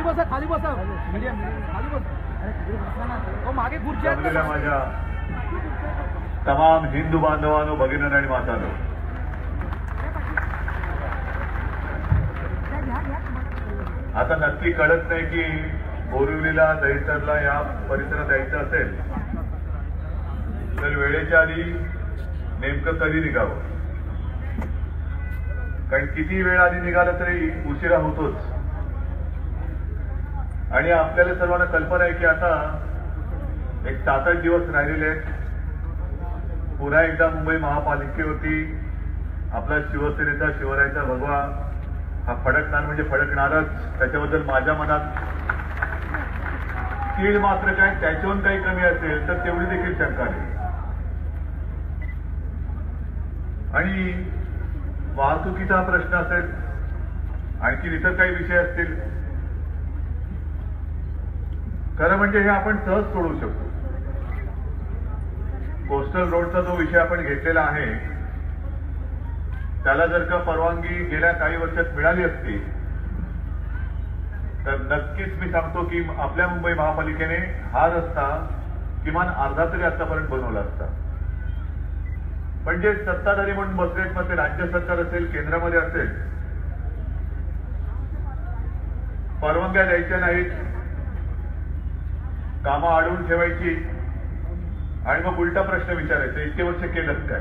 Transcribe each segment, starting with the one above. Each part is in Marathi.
खाली बसा खाली बसा खाली बसा मागे खुर्ची जमलेल्या माझ्या तमाम हिंदू बांधवांनो, भगिनींनो आणि मातांनो, आता नक्की कळत नाही की बोरिवलीला, दहिसरला या परिसरात यायचं असेल तर वेळेच्या आधी नेमकं कधी निघावं. कारण किती वेळ आधी निघालं तरी उशिरा होतोच. आणि आपल्याला सर्वांना कल्पना आहे की आता एक 7-8 दिवस राहिलेले आहेत. पुन्हा एकदा मुंबई महापालिकेवरती आपला शिवसेनेचा, शिवरायाचा भगवा हा फडकणार म्हणजे फडकणारच. त्याच्याबद्दल माझ्या मनात तीळ मात्र काय त्याच्याहून काही कमी असेल तर तेवढी देखील शंका नाही. आणि वाहतुकीचा प्रश्न असेल, आणखी इतर काही विषय असतील, खरं म्हणजे हे आपण सहज सोडवू शकतो. कोस्टल रोडचा जो विषय आपण घेतलेला आहे त्याला जर का परवानगी गेल्या काही वर्षात मिळाली असती तर नक्कीच मी सांगतो की आपल्या मुंबई महापालिकेने हा रस्ता किमान अर्धा तरी आतापर्यंत बनवला असता. पण जे सत्ताधारी म्हणून बसलेत, मग ते राज्य सरकार असेल, केंद्रामध्ये असेल, परवानग्या द्यायच्या नाहीत, कामं अडवून ठेवायची आणि मग उलटा प्रश्न विचारायचा, इतके वर्ष केलंच काय.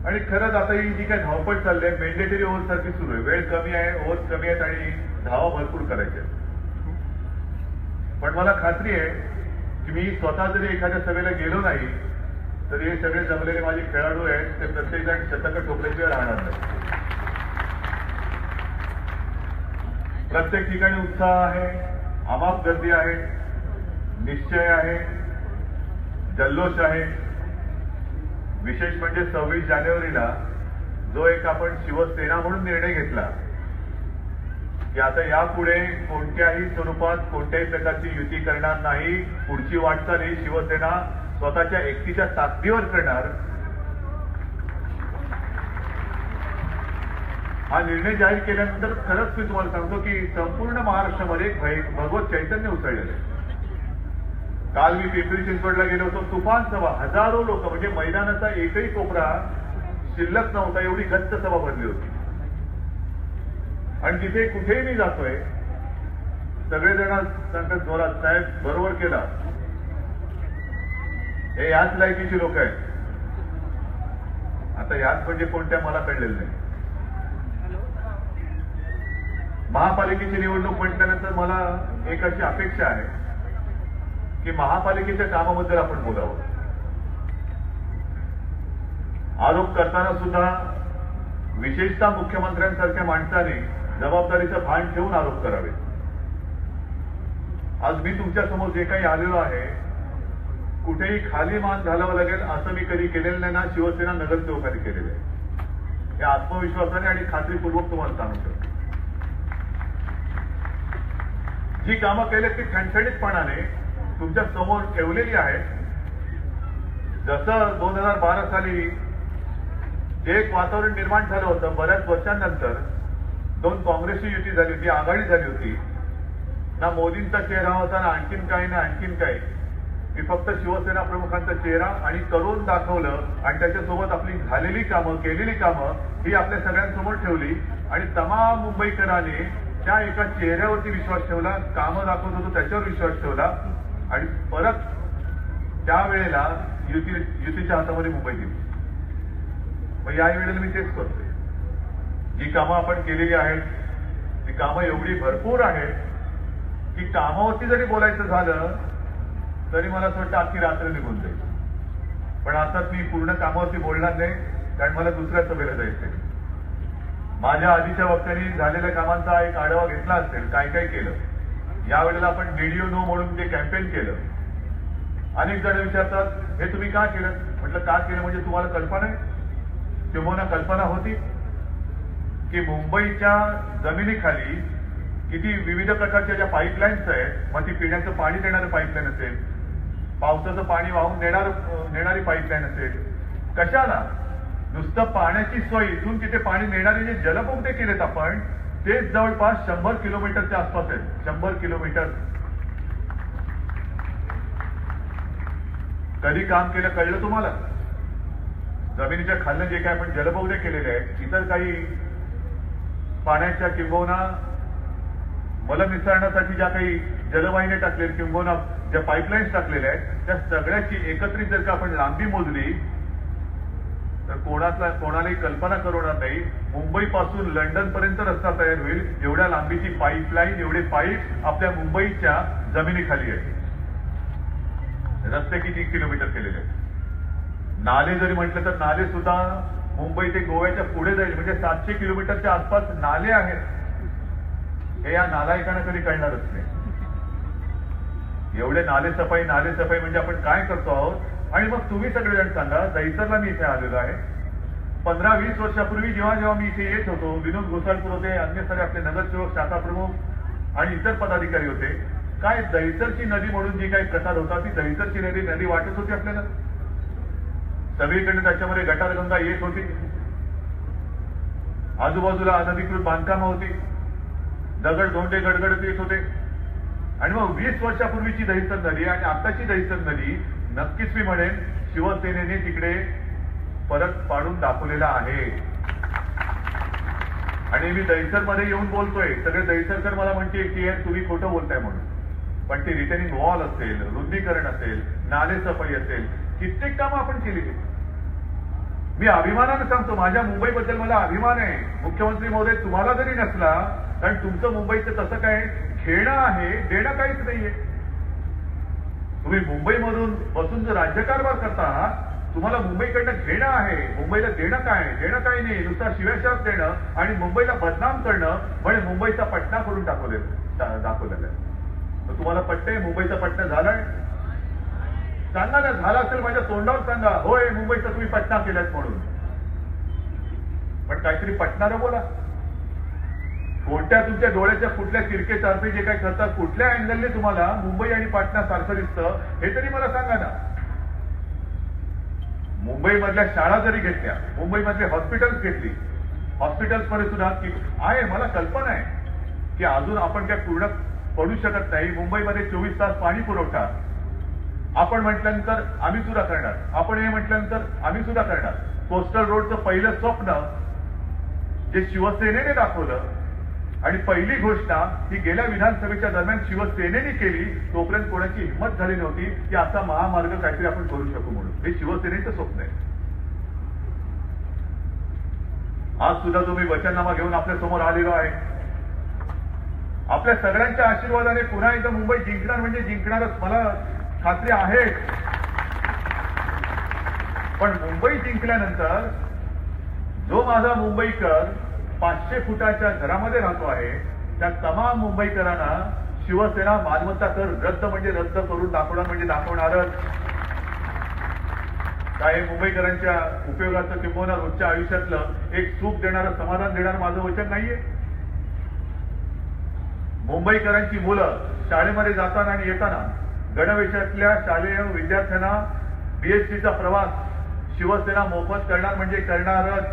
आणि खरंच आता ही जी काय धावपळ चालली आहे, मॅन्डेटरी ओव्हर सारखी सुरू आहे. वेळ कमी आहे, ओव्हर्स कमी आहेत आणि धावा भरपूर करायच्या. पण मला खात्री आहे की मी स्वतः जरी एखाद्या सभेला गेलो नाही तरी हे सगळे जमलेले माझे खेळाडू आहेत, ते प्रत्येकजण शतक ठोकल्याशिवाय राहणार नाही. प्रत्येक ठिकाणी उत्साह आहे, अमाप गर्दी आहे, निश्चय आहे, जल्लोष आहे. विशेष म्हणजे 26 जानेवारीला जो एक आपण शिवसेना म्हणून निर्णय घेतला की आता यापुढे कोणत्याही स्वरूपात कोणत्याही प्रकारची युती करणार नाही, पुढची वाटचाल ही शिवसेना स्वतःच्या एकटीच्या ताकदीवर करणार, हा निर्णय जाहीर केल्यानंतर खरंच मी तुम्हाला सांगतो की संपूर्ण महाराष्ट्रामध्ये भगवत चैतन्य उसळलेलं आहे. काल मी पिंपरी चिंचवडला गेलो होतो, तुफान सभा, हजारो लोक, म्हणजे मैदानाचा एकही कोपरा शिल्लक नव्हता, एवढी गच्च सभा भरली होती. आणि तिथे कुठेही मी जातोय सगळेजण सांगतात जोरात, साहेब बरोबर केला, हे याच लायकीची लोक आहेत. आता याच म्हणजे कोणत्या मला कळलेलं नाही. महापालिकेची निवडणूक म्हटल्यानंतर मला एक अशी अपेक्षा आहे की महापालिकेच्या कामाबद्दल आपण बोलावं. आरोप करताना सुद्धा विशेषतः मुख्यमंत्र्यांसारख्या माणसाने जबाबदारीचं भान ठेवून आरोप करावे. आज मी तुमच्या समोर जे काही आलेलो आहे, कुठेही खाली मान घालावं लागेल असं मी कधी केलेलं नाही ना शिवसेना नगरसेवकांनी केलेलं आहे. हे आत्मविश्वासाने आणि खात्रीपूर्वक तुम्हाला सांगू शकतो. जी कामं केली ती ठणठणीतपणाने तुमच्या समोर ठेवलेली आहेत. जसं 2012 साली जे एक वातावरण निर्माण झालं होतं, बऱ्याच वर्षांनंतर 2 काँग्रेसची युती झाली होती, आघाडी झाली होती ना, मोदींचा चेहरा होता ना आणखीन काही ना आणखीन काही, की फक्त शिवसेना प्रमुखांचा चेहरा आणि करून दाखवलं आणि त्याच्यासोबत आपली झालेली कामं, केलेली कामं ही आपल्या सगळ्यांसमोर ठेवली आणि तमाम मुंबईकरांनी त्या एका चेहऱ्यावरती विश्वास ठेवला, कामं दाखवत होतो त्याच्यावर विश्वास ठेवला आणि परत त्यावेळेला युतीच्या हातामध्ये मुंबई दिली. मग या वेळेला मी तेच करतोय. जी कामं आपण केलेली आहेत ती कामं एवढी भरपूर आहेत की कामावरती जरी बोलायचं झालं तरी मला असं वाटतं अख्खी रात्र निघून जाईल. पण आता मी पूर्ण कामावरती बोलणार नाही, कारण मला दुसऱ्या सभेला जायचंय. माझ्या आधीच्या वक्त्यांनी झालेल्या कामांचा एक आढावा घेतला असेल, काय काय केलं. यावेळेला आपण व्हिडिओ नो म्हणून जे कॅम्पेन केलं. अनेक जण विचारतात हे तुम्ही का केलं. म्हटलं का केलं म्हणजे तुम्हाला कल्पना आहे, किंवा कल्पना होती की मुंबईच्या जमिनीखाली किती विविध प्रकारच्या ज्या पाईपलाईन्स आहेत, मग ती पिण्याचं पाणी देणारं पाईपलाईन असेल, पावसाचं पाणी वाहून नेणारी पाईपलाईन असेल, कशाला नुसतं पाण्याची सोय इथून तिथे पाणी नेणारे जे जलबोगदे केलेत आपण, तेच जवळपास 100 किलोमीटरच्या आसपास आहेत. 100 किलोमीटर. कधी काम केलं कळलं तुम्हाला? जमिनीच्या खालनं जे काय आपण जलबोगदे केलेले आहेत, इतर काही पाण्याच्या किंबहुना मलनिसरणासाठी ज्या काही जलवाहिन्या टाकलेल्या किंबहुना ज्या पाईपलाईन्स टाकलेल्या आहेत, त्या सगळ्याची एकत्रित जर का आपण लांबी मोजली तर कोणालाही कल्पना करवणार नाही मुंबईपासून लंडन पर्यंत रस्ता तयार होईल एवढ्या लांबीची पाईपलाईन, एवढे पाईप आपल्या मुंबईच्या जमिनीखाली आहे. रस्ते किती किलोमीटर केलेले आहेत. नाले जरी म्हटलं तर नाले सुद्धा मुंबई ते गोव्याच्या पुढे जाईल, म्हणजे 700 किलोमीटरच्या आसपास नाले आहेत. हे या नालायकांना कधी कळणारच नाही. एवढे नाले सफाई म्हणजे आपण काय करतो आहोत. आणि मग तुम्ही सगळेजण सांगा, दहिसरला मी इथे आलेलो आहे. 15-20 वर्षापूर्वी जेव्हा मी इथे येत होतो, विनोद घोसाळकर होते, अन्य सारे आपले नगरसेवक, शाखा प्रमुख आणि इतर पदाधिकारी होते. काय दहिसरची नदी म्हणून जी काही प्रकार होता, ती दहिसरची नदी वाटत होती आपल्याला. सगळीकडे त्याच्यामध्ये गटारगंगा येत होती, आजूबाजूला अनधिकृत बांधकामं होती, दगड धोंडे गडगडत येत होते. आणि मग 20 वर्षापूर्वीची दहिसर नदी आणि आताची दहिसर नदी नक्कीच मी म्हणेन शिवसेनेने तिकडे परत पाडून दाखवलेला आहे. आणि मी दहिसरमध्ये येऊन बोलतोय, सगळे दहिसरकर मला म्हणते की तुम्ही खोटं बोलताय म्हणून. पण ते रिटेनिंग वॉल असेल, रुंदीकरण असेल, नाले सफाई असेल, कित्येक कामं आपण केलेली. मी अभिमानानं सांगतो, माझ्या मुंबईबद्दल मला अभिमान आहे. मुख्यमंत्री महोदय तुम्हाला जरी नसला, कारण तुमचं मुंबईचं तसं काय खेळणं आहे, देणं काहीच नाहीये. तुम्ही मुंबईमधून बसून जर राज्यकारभार करता, तुम्हाला मुंबईकडनं घेणं आहे, मुंबईला देणं काही नाही, नुसता शिव्याशाप देणं आणि मुंबईला बदनाम करणं म्हणजे मुंबईचा पटना करून दाखवलेलं आहे. तुम्हाला पटतंय मुंबईचा पटना झालाय? सांगा ना, झाला असेल माझ्या तोंडावर सांगा, होय मुंबईचा तुम्ही पटना केलात म्हणून. पण काहीतरी पटणारं बोला. कोणत्या तुमच्या डोळ्याच्या कुठल्या तिरके चारपे जे काय करतात, कुठल्या अँगलने तुम्हाला मुंबई आणि पाटणा सारखं दिसतं हे तरी मला सांगा ना. मुंबईमधल्या शाळा जरी घेतल्या, मुंबईमधले हॉस्पिटल्स घेतली, हॉस्पिटल्समध्ये सुद्धा आहे, मला कल्पना आहे की अजून आपण काय पूर्ण पडू शकत नाही. मुंबईमध्ये 24 तास पाणी पुरवठा आपण म्हटल्यानंतर आम्ही सुद्धा करणार, आपण हे म्हटल्यानंतर आम्ही सुद्धा करणार. कोस्टल रोडचं पहिलं स्वप्न जे शिवसेनेने दाखवलं आणि पहिली घोषणा ही गेल्या विधानसभेच्या दरम्यान शिवसेनेने केली, तोपर्यंत कोणाची हिंमत झाली नव्हती की असा महामार्ग काहीतरी आपण करू शकू म्हणून. हे शिवसेनेचं स्वप्न आहे. आज सुद्धा जो मी वचननामा घेऊन आपल्या समोर आलेलो आहे, आपल्या सगळ्यांच्या आशीर्वादाने पुन्हा एकदा मुंबई जिंकणार म्हणजे जिंकणारच, मला खात्री आहे. पण मुंबई जिंकल्यानंतर जो माझा मुंबईकर 500 फुटाच्या घरामध्ये राहतो आहे, त्या तमाम मुंबईकरांना शिवसेना मालमत्ता कर रद्द म्हणजे रद्द करून दाखवणार म्हणजे दाखवणारच. काय मुंबईकरांच्या उपयोगाचं किंवा रोजच्या आयुष्यातलं एक सुख देणारं, समाधान देणारं माझं वचन नाहीये. मुंबईकरांची मुलं शाळेमध्ये जाताना आणि येताना गणवेशातल्या शालेय विद्यार्थ्यांना बीएसटीचा प्रवास शिवसेना मोफत करणार म्हणजे करणारच.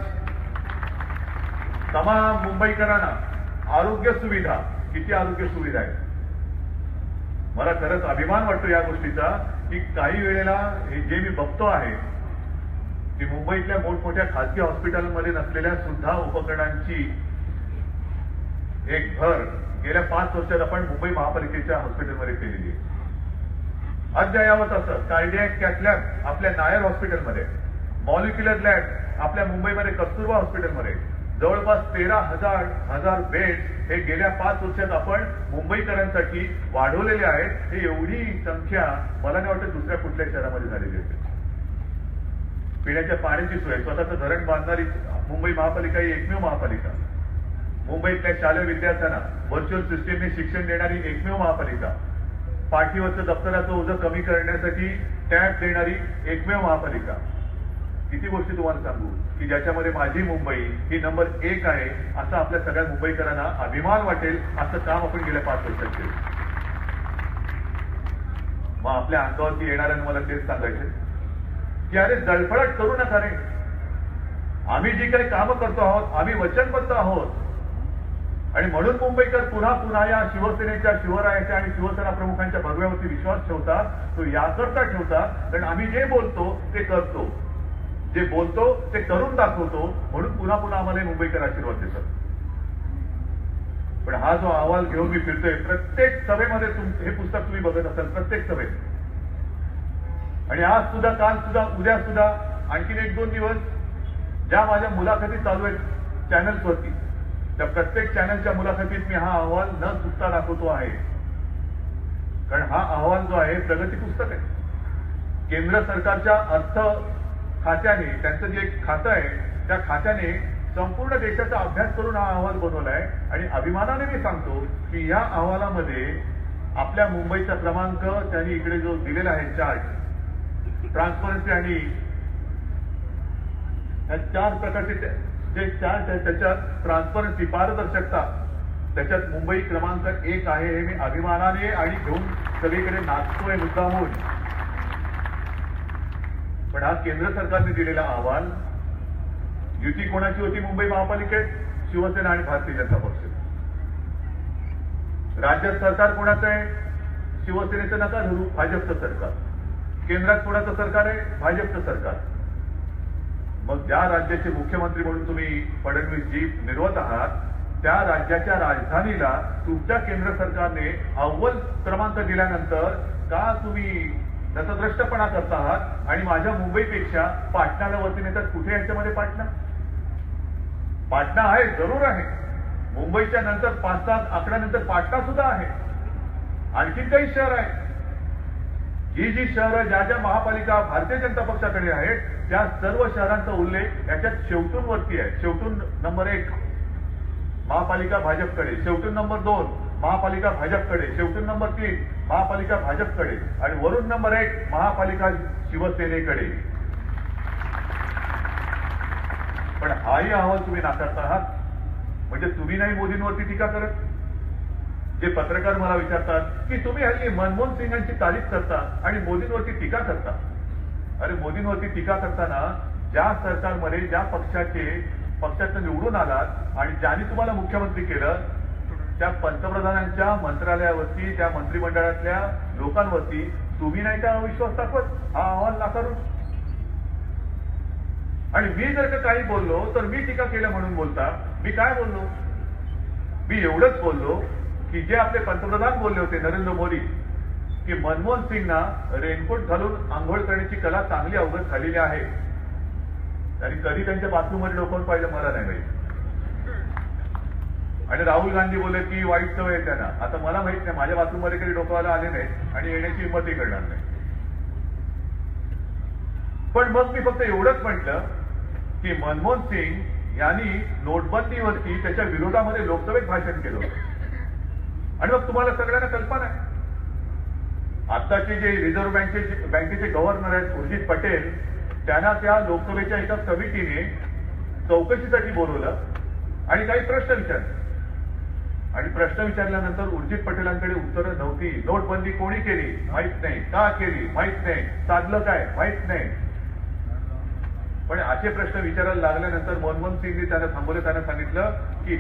तमाम मुंबईकरांना आरोग्य सुविधा, किती आरोग्य सुविधा आहे. मला खरंच अभिमान वाटतो या गोष्टीचा की काही वेळेला जे मी बघतो आहे की मुंबईतल्या मोठमोठ्या खासगी हॉस्पिटलमध्ये नसलेल्या सुद्धा उपकरणांची एक भर गेल्या 5 वर्षात आपण मुंबई महापालिकेच्या हॉस्पिटलमध्ये केलेली आहे. अद्ययावत असं कार्डियक कॅथ लॅब आपल्या नायर हॉस्पिटलमध्ये, मॉलिक्युलर लॅब आपल्या मुंबईमध्ये कस्तुरबा हॉस्पिटलमध्ये, जवळपास 13,000 बेड हे गेल्या 5 वर्षात आपण मुंबईकरांसाठी वाढवलेले आहेत. हे एवढी संख्या मला नाही वाटत दुसऱ्या कुठल्या शहरामध्ये झालेली आहे. पिण्याच्या पाण्याची सोय, स्वतःचं धरण बांधणारी मुंबई महापालिका ही एकमेव महापालिका. मुंबईतल्या शालेय विद्यार्थ्यांना व्हर्च्युअल सिस्टीमने शिक्षण देणारी एकमेव महापालिका. पाठीवरचं दप्तराचं ओझं कमी करण्यासाठी टॅब देणारी एकमेव महापालिका. किती गोष्टी तुम्हाला सांगू की ज्याच्यामध्ये माझी मुंबई ही नंबर 1 आहे, असं आपल्या सगळ्या मुंबईकरांना अभिमान वाटेल असं काम आपण गेल्या 5 वर्षात केलं. मग आपल्या अंगावरती येणाऱ्यांना मला तेच सांगायचे की अरे जळफळट करू नका रे. आम्ही जी काही कामं करतो आहोत, आम्ही वचनबद्ध आहोत. आणि म्हणून मुंबईकर पुन्हा पुन्हा या शिवसेनेच्या, शिवरायाच्या आणि शिवसेना प्रमुखांच्या भगव्यावरती विश्वास ठेवतात. तो याकरता ठेवतात कारण आम्ही जे बोलतो ते करतो, जे बोलतो ते करून दाखवतो. म्हणून पुन्हा पुन्हा आम्हाला मुंबईकर आशीर्वाद देतात. पण हा जो अहवाल घेऊन मी फिरतोय, प्रत्येक सभेमध्ये हे पुस्तक तुम्ही बघत असाल, प्रत्येक सभेत. आणि आज सुद्धा, काल सुद्धा, उद्या सुद्धा, आणखीन 1-2 दिवस ज्या माझ्या मुलाखती चालू आहेत चॅनल्सवरती, त्या प्रत्येक चॅनलच्या मुलाखतीत मी हा अहवाल न चुकता दाखवतो आहे. कारण हा अहवाल जो आहे प्रगती पुस्तक आहे. केंद्र सरकारच्या अर्थ खात्याने, त्यांचं जे एक खातं आहे, त्या खात्याने संपूर्ण देशाचा अभ्यास करून हा अहवाल बनवलाय. आणि अभिमानाने मी सांगतो की या अहवालामध्ये आपल्या मुंबईचा क्रमांक त्यांनी इकडे जो दिलेला आहे चार्ट, ट्रान्सपरन्सी आणि ह्या 4 प्रकारचे जे चार्ट आहे त्याच्यात ट्रान्सपरन्सी, पारदर्शकता, त्याच्यात मुंबई क्रमांक 1 आहे. हे मी अभिमानाने आणि घेऊन सगळीकडे नाचतोय मुद्दामून. पण हा केंद्र सरकारने दिलेला अहवाल, युती कोणाची होती मुंबई महापालिकेत? शिवसेना आणि भारतीय जनता पक्ष. राज्यात सरकार कोणाचं आहे? शिवसेनेचं नका धरू, भाजपचं सरकार. केंद्रात कोणाचं सरकार आहे? भाजपचं सरकार. मग ज्या राज्याचे मुख्यमंत्री म्हणून तुम्ही फडणवीसजी मिरवत आहात, त्या राज्याच्या राजधानीला तुमच्या केंद्र सरकारने अव्वल क्रमांक दिल्यानंतर का तुम्ही नतद्रष्टपणा करत आहात? आणि माझ्या मुंबईपेक्षा पाटणाला वरती नेतात. कुठे याच्यामध्ये पाटणा? पाटणा आहे, जरूर आहे. मुंबईच्या नंतर 5-7 आकड्यानंतर पाटणा सुद्धा आहे. आणखीन काही शहर आहे. जी शहरं, ज्या महापालिका भारतीय जनता पक्षाकडे आहेत, त्या सर्व शहरांचा उल्लेख याच्यात शेवटून वरती आहे. शेवटून नंबर 1 महापालिका भाजपकडे, शेवटून नंबर 2 महापालिका भाजपकडे, शेवटून नंबर 3 महापालिका भाजपकडे आणि वरून नंबर 1 महापालिका शिवसेनेकडे. पण हाही अहवाल तुम्ही नाकारत आहात. म्हणजे तुम्ही नाही मोदींवरती टीका करत. जे पत्रकार मला विचारतात की तुम्ही हल्ली मनमोहन सिंगांची तारीफ करता आणि मोदींवरती टीका करता. अरे, मोदींवरती टीका करताना ज्या सरकारमध्ये, ज्या पक्षातनं निवडून आलात आणि ज्यांनी तुम्हाला मुख्यमंत्री केलं, त्या पंतप्रधानांच्या मंत्रालयावरती, त्या मंत्रिमंडळातल्या लोकांवरती तुम्ही नाही का अविश्वास दाखवत हा अहवाल नाकारून? आणि मी जर का काही बोललो तर मी टीका केलं म्हणून बोलता. मी काय बोललो? मी एवढंच बोललो की जे आपले पंतप्रधान बोलले होते नरेंद्र मोदी, की मनमोहन सिंगना रेनकोट घालून आंघोळ करण्याची कला चांगली अवगत झालेली आहे. आणि कधी त्यांच्या बाथरूममध्ये डोकावून पाहिलं मला नाही माहिती. आणि राहुल गांधी बोलले की वाईट सवय आहे त्यांना. आता मला माहित नाही, माझ्या बाथरूममध्ये कधी डोकावायला आले नाही आणि येण्याची हिंमतही करणार नाही. पण मग मी फक्त एवढंच म्हटलं की मनमोहन सिंग यांनी नोटबंदीवरती त्याच्या विरोधामध्ये लोकसभेत भाषण केलं होतं. आणि मग तुम्हाला सगळ्यांना कल्पना आहे, आताचे जे रिझर्व्ह बँकेचे गव्हर्नर आहेत उर्जित पटेल, त्यांना त्या लोकसभेच्या एका समितीने चौकशीसाठी बोलवलं आणि काही प्रश्न विचारले. आणि प्रश्न विचारल्यानंतर उर्जित पटेलांकडे उत्तरं नव्हती. नोटबंदी कोणी केली माहित नाही, का केली माहित नाही, साधलं काय माहित नाही. पण असे प्रश्न विचारायला लागल्यानंतर मनमोहन सिंगनी त्यांना थांबवलं. त्यांना सांगितलं की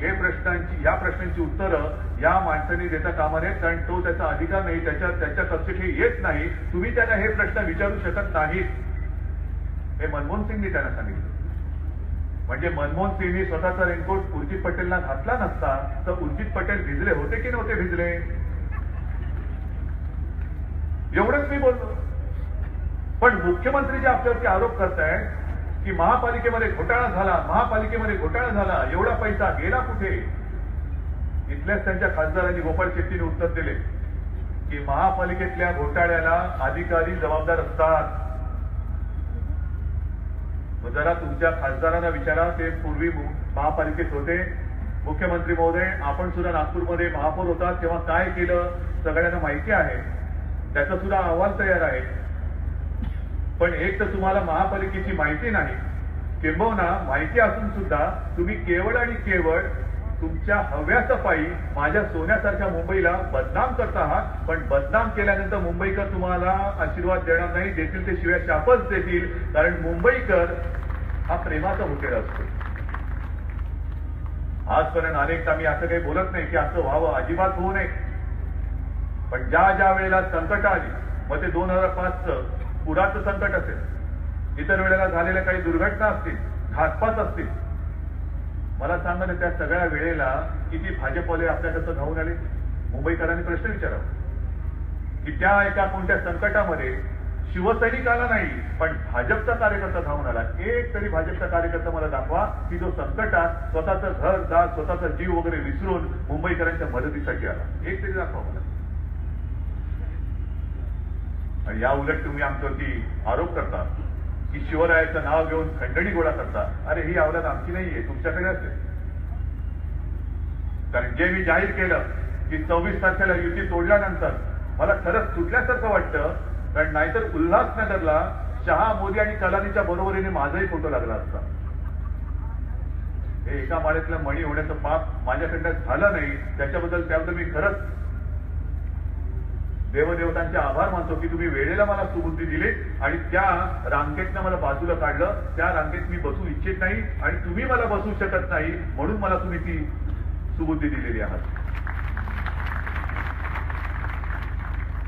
या प्रश्नांची उत्तरं या माणसांनी देता कामा नयेत, कारण तो त्याचा अधिकार नाही, त्याच्या कक्षेत हे येत नाही. तुम्ही त्यांना हे प्रश्न विचारू शकत नाहीत, हे मनमोहन सिंगनी त्यांना सांगितलं. म्हणजे मनमोहन सिंगनी स्वतःचा रेनकोट उर्जित पटेलला घातला नसता तर उर्जित पटेल भिजले होते की नव्हते भिजले? एवढंच मी बोललो. पण मुख्यमंत्री जे आपल्यावरती आरोप करतायत की महापालिकेमध्ये घोटाळा झाला, एवढा पैसा गेला कुठे? इथल्याच त्यांच्या खासदारांनी गोपाळ शेट्टीने उत्तर दिले की महापालिकेतल्या घोटाळ्याला अधिकारी जबाबदार असतात. जरा तुमच्या खासदारांना विचारा, ते पूर्वी महापालिकेत होते. मुख्यमंत्री महोदय, आपण सुद्धा नागपूरमध्ये महापौर होता तेव्हा काय केलं सगळ्यांना माहिती आहे, त्याचा सुद्धा अहवाल तयार आहे. पण एक तर तुम्हाला महापालिकेची माहिती नाही, किंबहुना माहिती असून सुद्धा तुम्ही केवळ आणि केवळ तुमच्या हव्याच्या पायी माझ्या सोन्यासारख्या मुंबईला बदनाम करत आहात. पण बदनाम केल्यानंतर मुंबईकर तुम्हाला आशीर्वाद देणार नाही, देतील ते शिवाय शापच देतील. कारण मुंबईकर हा प्रेमाचा मुखेडा असतो. आजपर्यंत अनेकदा मी असं काही बोलत नाही की असं व्हावं, अजिबात होऊ नये. पण ज्या ज्या वेळेला संकट आली, मग ते 2005चं पुराचं संकट असेल, इतर वेळेला झालेल्या काही दुर्घटना असतील, घातपात असतील, मला सांगा ना, त्या सगळ्या वेळेला किती भाजपवाले आपल्याकडचं धावून आले? मुंबईकरांनी प्रश्न विचारावा की त्या एका कोणत्या संकटामध्ये शिवसैनिकाला नाही पण भाजपचा कार्यकर्ता धावून आला. एक तरी भाजपचा कार्यकर्ता मला दाखवा की जो संकटात स्वतःचं घर दार स्वतःचा जीव वगैरे विसरून मुंबईकरांच्या मदतीसाठी आला. एक तरी दाखवा मला. आणि या उलट तुम्ही आमच्यावरती आरोप करता की शिवरायाचं नाव घेऊन खंडणी गोळा करता. अरे ही अवलाद आमची नाहीये, तुमच्याकडे असेल. कारण जे मी जाहीर केलं की 24 तारखेला युती तोडल्यानंतर मला खरंच सुटल्यासारखं वाटतं. कारण नाहीतर उल्हासनगरला शहा, मोदी आणि कलानीच्या बरोबरीने माझाही फोटो लागला असता. हे एका माळ्यातल्या मणी होण्याचं पाप माझ्याकडनं झालं नाही, त्याबद्दल मी खरंच देवदेवतांचे आभार मानतो की तुम्ही वेळेला मला सुबुद्धी दिली आणि त्या रांगेतनं मला बाजूला काढलं. त्या रांगेत मी बसू इच्छित नाही आणि तुम्ही मला बसू शकत नाही, म्हणून मला तुम्ही ती सुबुद्धी दिलेली आहात.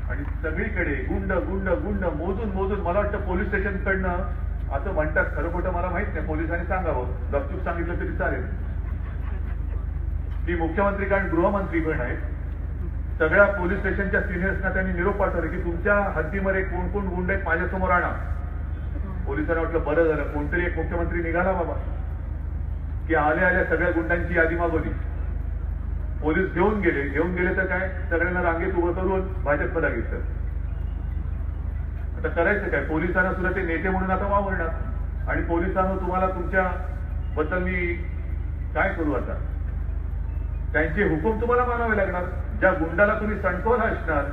आणि सगळीकडे गुंड गुंड गुंड मोजून मोजून मला वाटतं पोलीस स्टेशनकडनं असं म्हणतात, खरं खोटं मला माहित नाही, पोलिसांनी सांगावं, गपचूप सांगितलं तरी चालेल की मुख्यमंत्री कारण गृहमंत्री पण आहेत. सगळ्या पोलीस स्टेशनच्या सिनियर्सना त्यांनी निरोप पाठवले की तुमच्या हद्दीमध्ये कोण कोण गुंड आहेत माझ्यासमोर आणा. पोलिसांना वाटलं बरं झालं कोणतरी एक मुख्यमंत्री निघाला बाबा, की आल्या आल्या सगळ्या गुंडांची यादी मागवली. पोलीस घेऊन गेले तर काय, सगळ्यांना रांगेत उभं करून भाजपला घेतलं. आता करायचं काय, पोलिसांना सुद्धा ते नेते म्हणून आता वावरणार आणि पोलिसांना तुम्हाला तुमच्या बद्दल मी काय करू आता, त्यांचे हुकूम तुम्हाला मानावे लागणार. ज्या गुंडाला तुम्ही सणकवला असणार,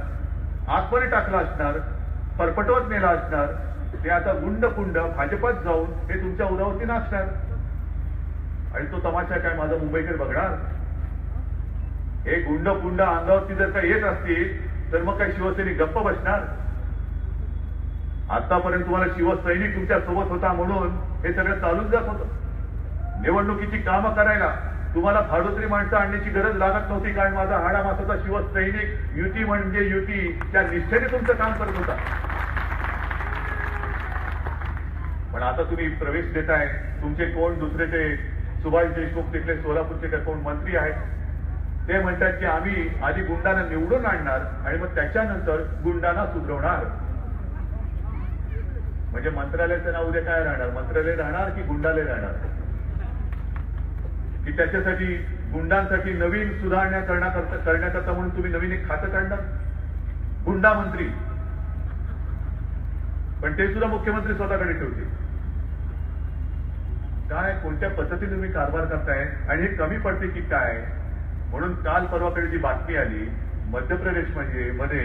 आतमध्ये टाकला असणार, परपटवत नेला असणार, ते आता गुंड कुंड भाजपात जाऊन हे तुमच्या उरावरती नाचणार. आणि तो तमाशा काय माझा मुंबईकर बघणार? हे गुंड पुंड अंगावरती जर का येत असतील तर मग काय शिवसैनिक गप्प बसणार? आतापर्यंत तुम्हाला शिवसैनिक तुमच्या सोबत होता म्हणून हे सगळं चालूच जात होतं. निवडणुकीची कामं करायला तुम्हाला भाडोत्री माणसं आणण्याची गरज लागत नव्हती, कारण माझा हाडा मासाचा शिवसैनिक युती म्हणजे युती त्या निष्ठेने तुमचं काम करत होता. पण आता तुम्ही प्रवेश देताय, तुमचे कोण दुसरे ते सुभाष देशमुख तिथले सोलापूरचे कोण मंत्री आहेत, ते म्हणतात की आम्ही आधी गुंडांना निवडून आणणार आणि मग त्याच्यानंतर गुंडांना सुधरवणार. म्हणजे मंत्रालयाचं नाव उद्या काय राहणार? मंत्रालय राहणार की गुंडालय राहणार? की त्याच्यासाठी गुंडांसाठी नवीन सुधारणा करण्याकरता म्हणून तुम्ही नवीन एक खातं काढणार, गुंडा मंत्री. पण ते सुद्धा मुख्यमंत्री स्वतःकडे ठेवतील. काय कोणत्या पद्धतीने तुम्ही कारभार करताय आणि हे कमी पडते की काय? म्हणून काल परवाकडे जी बातमी आली मध्य प्रदेश मध्ये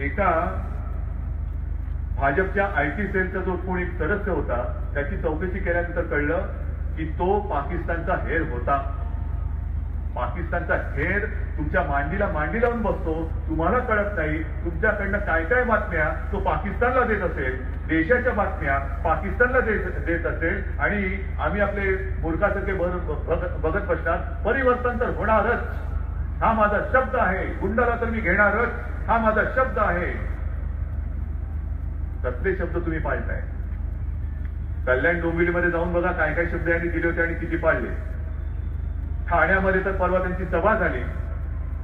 एका भाजपच्या आयटी सेलचा जो कोणी सदस्य होता त्याची चौकशी केल्यानंतर कळलं की तो पाकिस्तानचा हेर होता. पाकिस्तानचा हेर तुमच्या मांडीला मांडी लावून बसतो, तुम्हाला कळत नाही. तुमच्याकडनं काय काय बातम्या तो पाकिस्तानला देत असेल, देशाच्या बातम्या पाकिस्तानला देत असेल आणि आम्ही आपले मूर्खासारखे बघत बसणार. परिवर्तन तर होणारच, हा माझा शब्द आहे. गुंडाला तर मी घेणारच, हा माझा शब्द आहे. कसले शब्द तुम्ही पाळताय? कल्याण डोंबिवलीमध्ये जाऊन बघा काय काय शब्द यांनी दिले होते आणि किती पाळले. ठाण्यामध्ये तर परवा त्यांची सभा झाली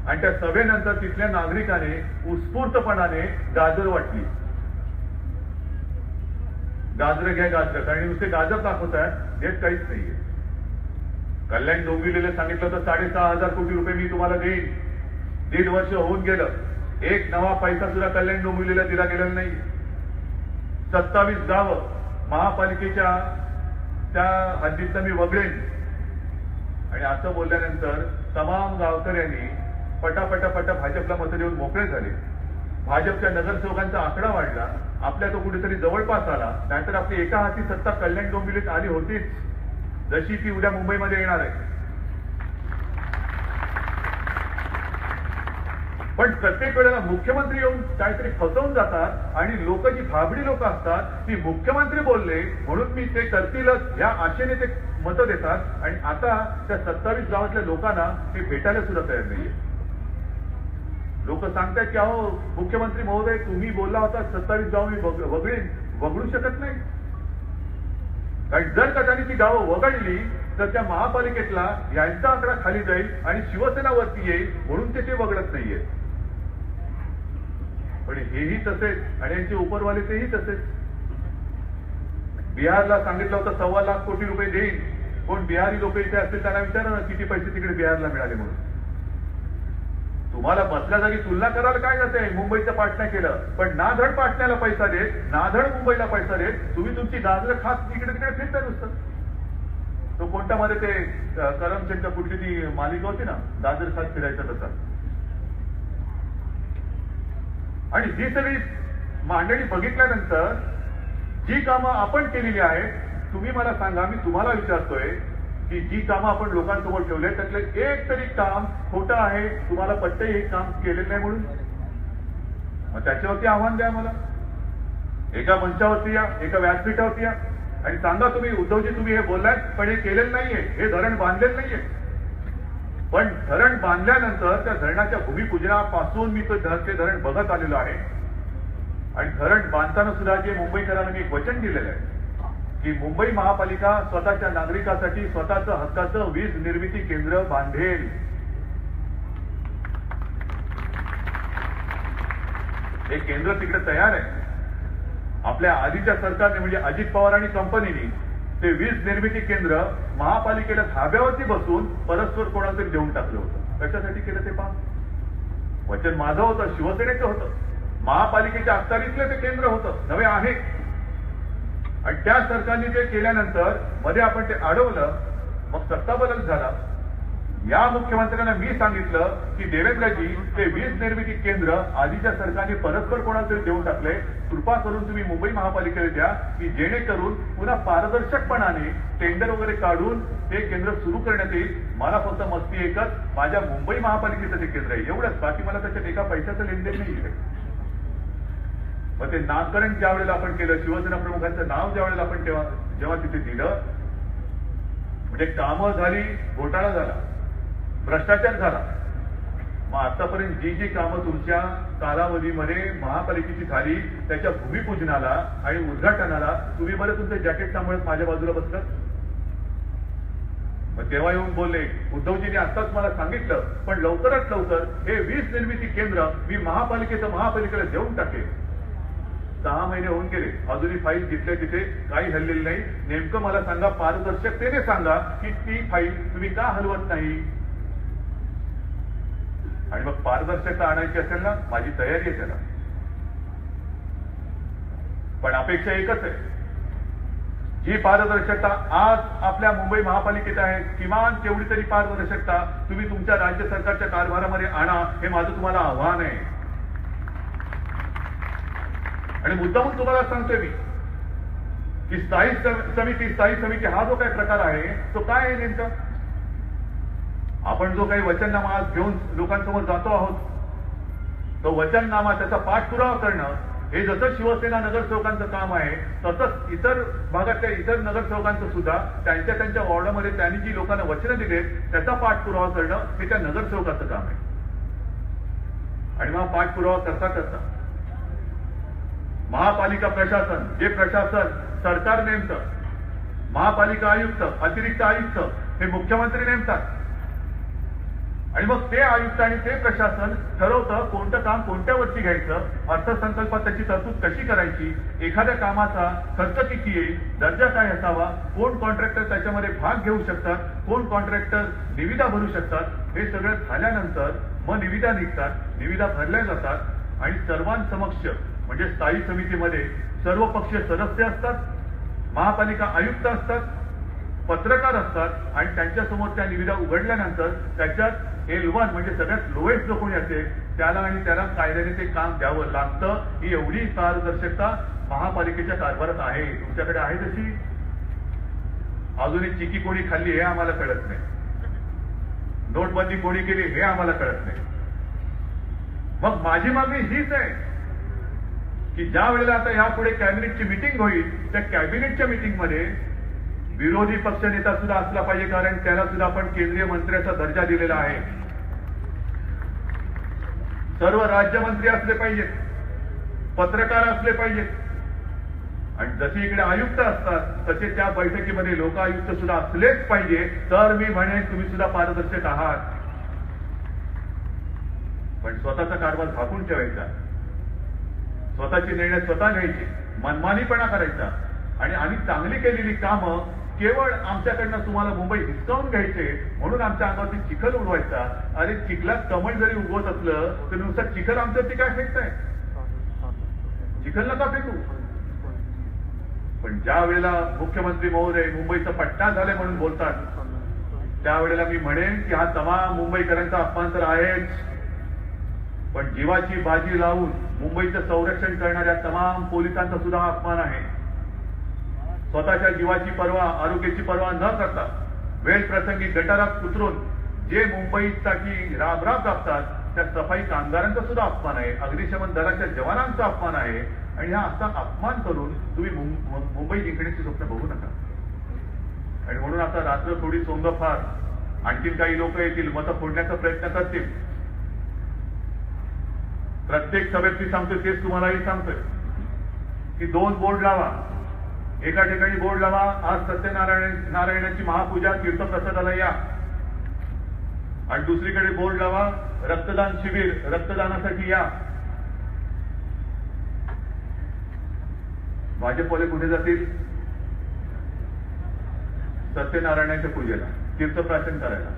आणि त्या सभेनंतर तिथल्या नागरिकाने उत्स्फूर्तपणाने गाजर वाटली. गाजर घ्या गाजर, आणि नुसते गाजर दाखवतात, देत काहीच नाहीये. कल्याण डोंबिवलीला सांगितलं तर 6,500 कोटी रुपये मी तुम्हाला देईन. 1.5 वर्ष होऊन गेलं, एक नवा पैसा सुद्धा कल्याण डोंबिवलीला दिला गेलेला नाही. 27 गावं महापालिकेच्या त्या हद्दीत मी वगळेन. आणि असं बोलल्यानंतर तमाम गावकऱ्यांनी पटापटा भाजपला मतं देऊन मोकळे झाले. भाजपच्या नगरसेवकांचा आकडा वाढला, आपल्या तो कुठेतरी जवळपास आला. नाहीतर आपली एका हाती सत्ता कल्याण डोंबिवलीत आली होतीच, जशी ती उद्या मुंबईमध्ये येणार आहे. पण प्रत्येक वेळेला मुख्यमंत्री येऊन काहीतरी फसवून जातात आणि जी भाबडी लोक असतात ती मुख्यमंत्री बोलले म्हणून मी ते करतीलच या आशेने ते मतं देतात आणि आता त्या 27 गावातल्या लोकांना ते भेटायला सुद्धा तयार नाहीये. लोक सांगतायत की अहो मुख्यमंत्री महोदय तुम्ही बोलला होता 27 गाव मी वगळू शकत नाही. कारण जर का त्यांनी ती गावं वगळली तर त्या महापालिकेतला यांचा आकडा खाली जाईल आणि शिवसेना वरती येईल म्हणून ते वगळत नाहीये. पण हेही तसेच आणि यांचे उपरवाले तेही तसेच. बिहारला सांगितलं होतं 1.25 लाख कोटी रुपये देईल. कोण बिहारी लोक इथे असतील त्यांना विचारा ना किती पैसे तिकडे बिहारला मिळाले म्हणून. तुम्हाला बसल्या जागी तुलना करायला काय जाते. मुंबईचं पाटणा केलं पण नाधड पाटण्याला पैसा देत, नाधड मुंबईला पैसा देत, तुम्ही तुमची गाजरं खात तिकडे तिकडे फिरता नुसतं. तो कोणत्या मध्ये ते करमचंदच्या कुठली ती मालिका होती ना गाजर खात फिरायचा तसा. आणि ही सगळी मांडणी बघितल्यानंतर जी कामं आपण केलेली आहेत, तुम्ही मला सांगा, मी तुम्हाला विचारतोय की जी कामं आपण लोकांसमोर ठेवले त्यातलं एक तरी काम खोटं आहे तुम्हाला पटतंय हे काम केलेलं नाही म्हणून? मग त्याच्यावरती आव्हान द्या मला. एका मंचावरती या, एका व्यासपीठावरती या आणि सांगा तुम्ही उद्धवजी तुम्ही हे बोललाय पण हे केलेलं नाहीये, हे धरण बांधलेलं नाहीये. पण धरण बांधल्यानंतर त्या धरणाच्या भूमिपूजनापासून मी ते धरण बघत आलेलो आहे. आणि धरण बांधताना सुद्धा जे मुंबईकरांना मी एक वचन दिलेलं आहे की मुंबई महापालिका स्वतःच्या नागरिकांसाठी स्वतःचं हक्काचं वीज निर्मिती केंद्र बांधेल. हे केंद्र तिकडे तयार आहे. आपल्या आधीच्या सरकारने म्हणजे अजित पवार आणि कंपनीने ते वीज निर्मिती केंद्र महापालिकेला धाब्यावरती बसून परस्पर कोणाला तरी देऊन टाकलं होतं. कशासाठी केलं ते पहा. वचन माझं होतं, शिवसेनेचं होतं, महापालिकेच्या अखत्यारीतलं ते केंद्र होतं, नवे आहे. आणि त्या सरकारने ते केल्यानंतर मध्ये आपण ते अडवलं, मग सत्ता बदल झाला. या मुख्यमंत्र्यांना मी सांगितलं की देवेंद्रजी ते वीज निर्मिती केंद्र आधीच्या सरकारने परस्पर कोणाला तरी देऊन टाकले, कृपा करून तुम्ही मुंबई महापालिकेला द्या की जेणेकरून पुन्हा पारदर्शकपणाने टेंडर वगैरे काढून ते केंद्र सुरू करण्यात येईल. मला फक्त मस्ती एकच, माझ्या मुंबई महापालिकेचं ते केंद्र आहे एवढंच, बाकी मला त्याच्यात एका पैशाचं लेनदेन नाही. मग ते नामकरण ज्या वेळेला आपण केलं, शिवसेना प्रमुखांचं नाव ज्या वेळेला आपण जेव्हा तिथे दिलं, म्हणजे कामं झाली, घोटाळा झाला, भ्रष्टाचार झाला. मग आतापर्यंत जी जी कामं तुमच्या कालावधीमध्ये महापालिकेची झाली त्याच्या भूमिपूजनाला आणि उद्घाटनाला तुम्ही बरं तुमचं जॅकेट सांभाळत माझ्या बाजूला बसलं. मग तेव्हा येऊन बोलले उद्धवजींनी आत्ताच मला सांगितलं पण लवकरात लवकर हे वीज निर्मिती केंद्र मी महापालिकेला देऊन टाकेल. 6 महिने होऊन गेले, अजूनही फाईल जिथल्या तिथे काही हललेली नाही. नेमकं मला सांगा, पारदर्शकतेने सांगा की ती फाईल तुम्ही का हलवत नाही. आणि मग पारदर्शकता आणायची असेल ना, माझी तयारी आहे त्याला. पण अपेक्षा एकच आहे, जी पारदर्शकता आज आपल्या मुंबई महापालिकेत आहे किमान तेवढी तरी पारदर्शकता तुम्ही तुमच्या राज्य सरकारच्या कारभारामध्ये आणा, हे माझं तुम्हाला आव्हान आहे. आणि मुद्दामून तुम्हाला सांगतोय मी की स्थायी समिती हा जो काही प्रकार आहे तो काय आहे नेमका. आपण जो काही वचननामा आज घेऊन लोकांसमोर जातो आहोत, तो वचननामा त्याचा पाठपुरावा करणं हे जसं शिवसेना नगरसेवकांचं काम आहे, तसंच इतर भागातल्या इतर नगरसेवकांचं सुद्धा त्यांच्या वॉर्डामध्ये त्यांनी जी लोकांना वचनं दिलेत त्याचा पाठपुरावा करणं हे त्या नगरसेवकाचं काम आहे. आणि मग पाठपुरावा करता महापालिका प्रशासन, जे प्रशासन सरकार नेमतं, महापालिका आयुक्त, अतिरिक्त आयुक्त हे मुख्यमंत्री नेमतात. आणि मग ते आयुक्त आणि ते प्रशासन ठरवतं कोणतं काम कोणत्या वर्षी घ्यायचं, अर्थसंकल्पात त्याची तरतूद कशी करायची, एखाद्या कामाचा खर्च किती येईल, दर्जा काय असावा, कोण कॉन्ट्रॅक्टर त्याच्यामध्ये भाग घेऊ शकतात, कोण कॉन्ट्रॅक्टर निविदा भरू शकतात. हे सगळं झाल्यानंतर मग निविदा निघतात, निविदा भरल्या जातात आणि सर्वांसमक्ष म्हणजे स्थायी समितीमध्ये सर्व पक्षीय सदस्य असतात, महापालिका आयुक्त असतात, पत्रकार असतात आणि त्यांच्यासमोर त्या निविदा उघडल्यानंतर त्याच्यात L1 म्हणजे सगळ्यात लोएस्ट जो कोणी असेल त्याला कायद्याने ते काम द्यावं लागतं. ही एवढी पारदर्शकता महापालिकेच्या कारभारात आहे. तुमच्याकडे आहे तशी? अजूनही चिकी कोणी खाल्ली हे आम्हाला कळत नाही, नोटबंदी कोणी केली हे आम्हाला कळत नाही. मग माझी मागणी हीच आहे की ज्या वेळेला आता यापुढे कॅबिनेटची मिटिंग होईल, त्या कॅबिनेटच्या मिटिंगमध्ये विरोधी पक्षनेता सुद्धा असला पाहिजे, कारण त्याला सुद्धा आपण केंद्रीय मंत्र्याचा दर्जा दिलेला आहे. सर्व राज्यमंत्री असले पाहिजेत, पत्रकार असले पाहिजेत, आणि जसे इकडे आयुक्त असतात तसे त्या बैठकीमध्ये लोकायुक्त सुद्धा असलेच पाहिजे. तर मी म्हणेन तुम्ही सुद्धा पारदर्शक आहात. पण स्वतःचा कारभार झाकून ठेवायचा, स्वतःचे निर्णय स्वतः घ्यायचे, मनमानीपणा करायचा, आणि आम्ही चांगली केलेली कामं केवळ आमच्याकडनं तुम्हाला मुंबई हिसकावून घ्यायचे म्हणून आमच्या अंगावरती चिखल उडवायचा. अरे चिखलात कमळ जरी उगवत असलं तर नुसतं चिखल आमच्यावरती काय फेकताय? चिखल नका फेकू. पण ज्या वेळेला मुख्यमंत्री महोदय मुंबईचा पट्टा झाले म्हणून बोलतात, त्यावेळेला मी म्हणेन की हा तमाम मुंबईकरांचा अपमान तर आहेच, पण जीवाची बाजी लावून मुंबईचं संरक्षण करणाऱ्या तमाम पोलिसांचा सुद्धा अपमान आहे. स्वतःच्या जीवाची पर्वा, आरोग्याची पर्वा न करता वेळ प्रसंगी गटारात उतरून जे मुंबईसाठी राबराब दाबतात त्या सफाई कामगारांचा सुद्धा अपमान आहे, अग्निशमन दलाच्या जवानांचा अपमान आहे. आणि हा असा अपमान करून तुम्ही मुंबई जिंकण्याची स्वप्न बघू नका. आणि म्हणून आता रात्र थोडी सोंग फार, आणखीन काही लोक येतील, मतं फोडण्याचा प्रयत्न करतील. प्रत्येक सभेत मी सांगतोय तेच तुम्हालाही सांगतोय की 2 बोर्ड लावा. एका ठिकाणी बोर्ड लावा, आज सत्यनारायणाची महापूजा, तीर्थप्रसादाला या. आणि दुसरीकडे बोर्ड लावा, रक्तदान शिबिर, रक्तदानासाठी या. भाजपवाले कुठे जातील? सत्यनारायणाच्या पूजेला, तीर्थप्राशन करायला.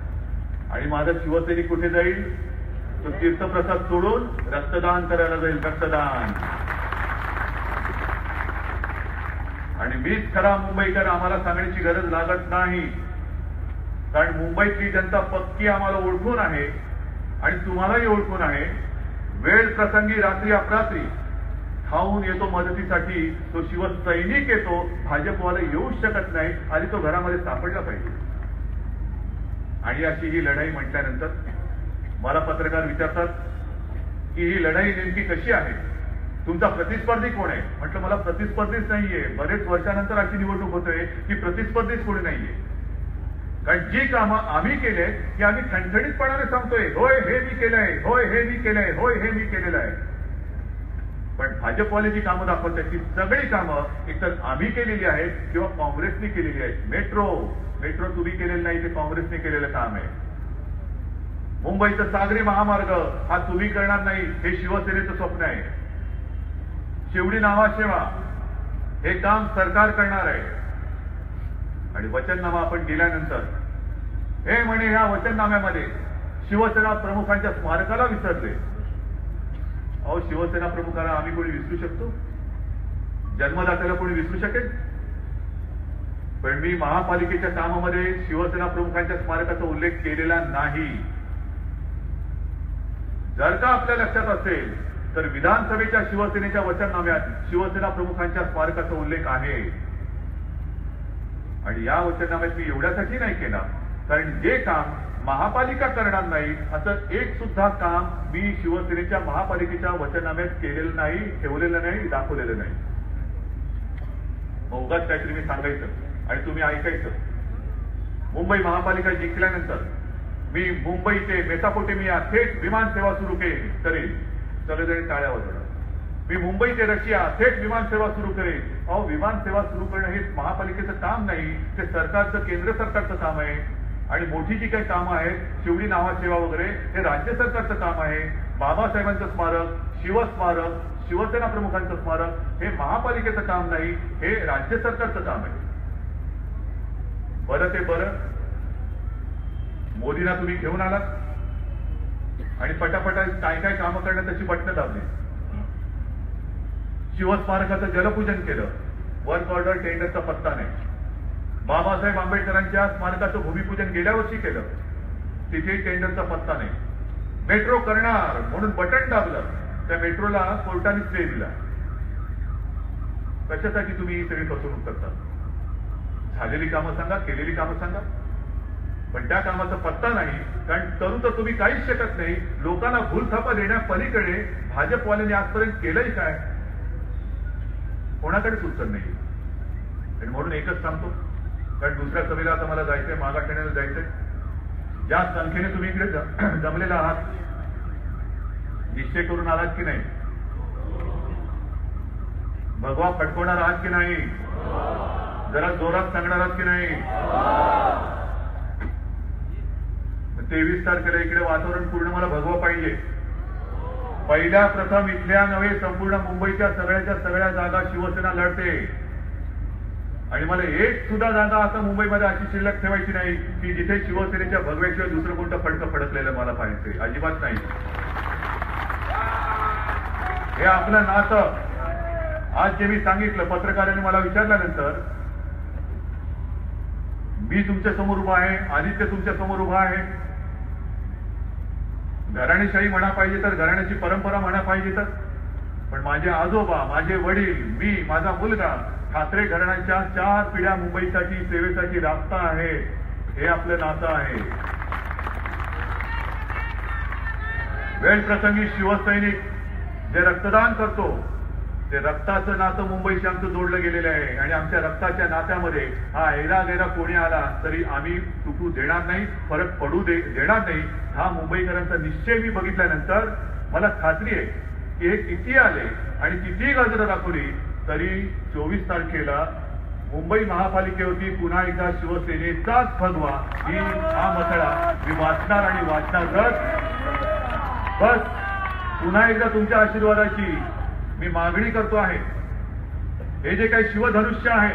आणि माझा शिवसैनिक कुठे जाईल? तो तीर्थप्रसाद सोडून रक्तदान करायला जाईल, रक्तदान. आणि मीच खरा मुंबईकर, आम्हाला सांगण्याची गरज लागत नाही, कारण मुंबईतली जनता पक्की आम्हाला ओळखून आहे आणि तुम्हालाही ओळखून आहे. वेळ प्रसंगी रात्री अपरात्री धावून येतो मदतीसाठी, तो शिवसैनिक येतो, भाजपवाला येऊ शकत नाही, आणि तो घरामध्ये सापडला पाहिजे. आणि अशी ही लढाई म्हटल्यानंतर मला पत्रकार विचारतात की ही लढाई नेमकी कशी आहे, तुमचा प्रतिस्पर्धी कोण आहे? म्हटलं मला प्रतिस्पर्धीच नाहीये. बरेच वर्षानंतर अशी निवडणूक होतोय की प्रतिस्पर्धीच कोणी नाहीये. कारण जी कामं आम्ही केले की आम्ही ठणठणीतपणाने सांगतोय, होय हे मी केलंय, होय हे मी केलंय, होय हे मी केलेलं आहे. पण भाजपवाले जी कामं दाखवतात ती सगळी कामं एकतर आम्ही केलेली आहेत किंवा काँग्रेसने केलेली आहेत. मेट्रो तुम्ही केलेलं नाही, ते काँग्रेसने केलेलं काम आहे. मुंबईचं सागरी महामार्ग हा तुम्ही करणार नाही, हे शिवसेनेचं स्वप्न आहे. शिवडी नावाशेवा हे काम सरकार करणार आहे. आणि वचननामा आपण दिल्यानंतर हे म्हणे या वचननाम्यामध्ये शिवसेना प्रमुखांच्या स्मारकाला विसरले. अहो, शिवसेना प्रमुखाला आम्ही कोणी विसरू शकतो? जन्मदात्याला कोणी विसरू शकेल? पण मी महापालिकेच्या कामामध्ये शिवसेना प्रमुखांच्या स्मारकाचा उल्लेख केलेला नाही. जर का आपल्या लक्षात असेल तर विधानसभेच्या शिवसेनेच्या वचननाम्यात शिवसेना प्रमुखांच्या स्मारकाचा उल्लेख आहे. आणि या वचननाम्यात मी एवढ्यासाठी नाही केला कारण जे काम महापालिका करणार नाही असं एक सुद्धा काम मी शिवसेनेच्या महापालिकेच्या वचननाम्यात केलेलं नाही, ठेवलेलं नाही, दाखवलेलं नाही. उगाच काहीतरी मी सांगायचं आणि तुम्ही ऐकायचं. मुंबई महापालिका जिंकल्यानंतर मी मुंबई ते मेसोपोटेमिया थेट विमान सेवा सुरू करेल. सगळेजण टाळ्या वाजवणार. मी मुंबई ते रशिया थेट विमान सेवा सुरू करेल. अहो, विमान सेवा सुरू करणं हे महापालिकेचं काम नाही, ते सरकारचं, केंद्र सरकारचं काम आहे. आणि मोठी जी काही कामं आहेत, शिवडी नावासेवा वगैरे, हे राज्य सरकारचं काम आहे. बाबासाहेबांचं स्मारक, शिवस्मारक, शिवसेना प्रमुखांचं स्मारक हे महापालिकेचं काम नाही, हे राज्य सरकारचं काम आहे. बरं ते बरं, मोदींना तुम्ही घेऊन आलात आणि पटापटा काय काय कामं करण्यात त्याची बटणं दाबली. शिवस्मारकाचं जलपूजन केलं, वर्क ऑर्डर टेंडरचा पत्ता नाही. बाबासाहेब आंबेडकरांच्या स्मारकाचं भूमिपूजन गेल्या वर्षी केलं, तिथेही टेंडरचा पत्ता नाही. मेट्रो करणार म्हणून बटन दाबलं, त्या मेट्रोला कोर्टाने स्टे दिला. कशासाठी तुम्ही ही सगळी फसवणूक करता? झालेली कामं सांगा, केलेली कामं सांगा, पण त्या कामाचा पत्ता नाही. कारण करू तर तुम्ही काहीच शकत नाही. लोकांना भूलथापा देण्यापलीकडे भाजपवाल्यांनी आजपर्यंत केलंय काय? कोणाकडेच उत्तर नाही. आणि म्हणून एकच सांगतो, कारण दुसऱ्या सभेला आता मला जायचंय, मागाठाण्याला जायचंय. ज्या संख्येने तुम्ही इकडे जमलेला आहात, निश्चय करून आलात की नाही? भगवा फटकवणार आहात की नाही? जरा जोरात सांगणार आहात की नाही? 23 तारखेला इकडे वातावरण पूर्ण मला भगवा पाहिजे. पहिल्या प्रथम इथल्या नव्हे, संपूर्ण मुंबईच्या सगळ्या जागा शिवसेना लढते. आणि मला एक सुद्धा जागा आता मुंबईमध्ये अशी शिल्लक ठेवायची नाही की जिथे शिवसेनेच्या भगव्याशिवाय दुसरं कोणतं फडकं फडकलेलं मला पाहिजे. अजिबात नाही. हे आपलं नातं. आज जे मी सांगितलं, पत्रकारांनी मला विचारल्यानंतर, मी तुमच्या समोर उभा आहे, आदित्य तुमच्या समोर उभा आहे. घराणेशाही म्हणा पाहिजे तर, घराण्याची परंपरा म्हणा पाहिजे तर, पण माझे आजोबा, माझे वडील, मी, माझा मुलगा, ठाकरे घराण्याच्या 4 पिढ्या मुंबईसाठी सेवेसाठी राबता आहे. हे आपलं नातं आहे. वेळ प्रसंगी शिवसैनिक जे रक्तदान करतो, ते रक्ताचं नातं मुंबईशी आमचं जोडलं गेलेलं आहे. आणि आमच्या रक्ताच्या नात्यामध्ये हा ऐरा कोणी आला तरी आम्ही तुटू देणार नाही, फरक पडू देणार नाही. हा मुंबईकरांचा निश्चय मी बघितल्यानंतर मला खात्री आहे की हे किती आले आणि किती गजर दाखवली तरी 24 तारखेला मुंबई महापालिकेवरती पुन्हा एकदा शिवसेनेचाच भगवा ही हा मथळा मी वाचणार आणि वाचणारच. बस पुन्हा एकदा तुमच्या आशीर्वादाची मी मागणी करतो आहे. हे जे काही शिवधनुष्य आहे,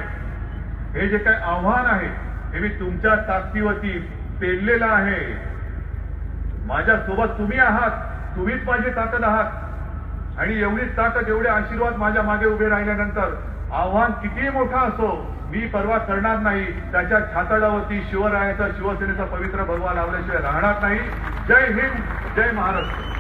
हे जे काही आव्हान आहे, हे मी तुमच्या ताकदीवरती पेललेलं आहे. माझ्यासोबत तुम्ही आहात, तुम्हीच माझी ताकद आहात. आणि एवढीच ताकद, एवढे आशीर्वाद माझ्या मागे उभे राहिल्यानंतर आव्हान कितीही मोठा असो, मी परवा करणार नाही. त्याच्या छाताडावरती शिवरायाचा, शिवसेनेचा पवित्र भगवा लावल्याशिवाय राहणार नाही. जय हिंद, जय महाराष्ट्र.